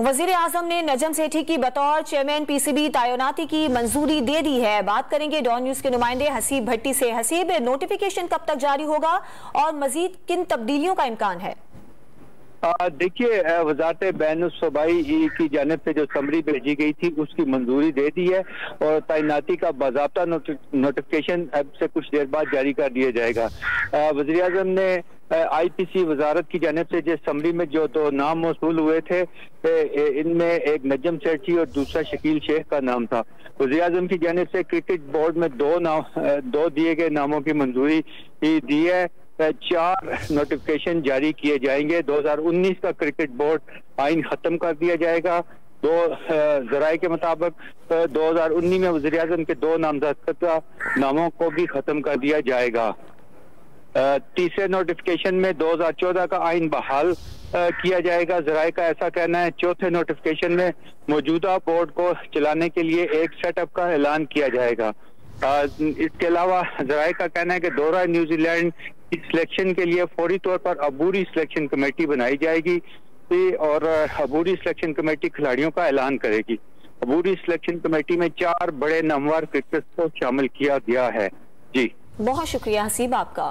वजीर आजम ने नजम सेठी की बतौर चेयरमैन पीसीबी तैनाती की मंजूरी दे दी है। बात करेंगे डॉन न्यूज के नुमाइंदे हसीब भट्टी से। हसीब, नोटिफिकेशन कब तक जारी होगा और मजीद किन तब्दीलियों का इम्कान है? देखिए, वजारत बैनुल-सूबाई की जानिब से जो समरी भेजी गई थी उसकी मंजूरी दे दी है और तैनाती का बाज़ाब्ता नोटिफिकेशन अब से कुछ देर बाद जारी कर दिया जाएगा। वज़ीर आज़म ने IPC वजारत की जानिब से जिस समरी में जो दो नाम मौसूल हुए थे, इनमें एक नजम सेठी और दूसरा शकील शेख का नाम था। वज़ीर आज़म की जानिब से क्रिकेट बोर्ड में दो दिए गए नामों की मंजूरी दी है। 4 नोटिफिकेशन जारी किए जाएंगे। 2019 का क्रिकेट बोर्ड आइन खत्म कर दिया जाएगा। जराये के मुताबिक 2019 में वज़ीर आज़म के 2 नामजद नामों को भी खत्म कर दिया जाएगा। तीसरे नोटिफिकेशन में 2014 का आइन बहाल किया जाएगा। जराये का ऐसा कहना है। चौथे नोटिफिकेशन में मौजूदा बोर्ड को चलाने के लिए एक सेटअप का ऐलान किया जाएगा। इसके अलावा जराये का कहना है कि दौरा न्यूजीलैंड की सिलेक्शन के लिए फौरी तौर पर अबूरी सिलेक्शन कमेटी बनाई जाएगी और अबूरी सिलेक्शन कमेटी खिलाड़ियों का ऐलान करेगी। अबूरी सिलेक्शन कमेटी में 4 बड़े नामवर क्रिकेटर्स को शामिल किया गया है। जी, बहुत शुक्रिया हसीब आपका।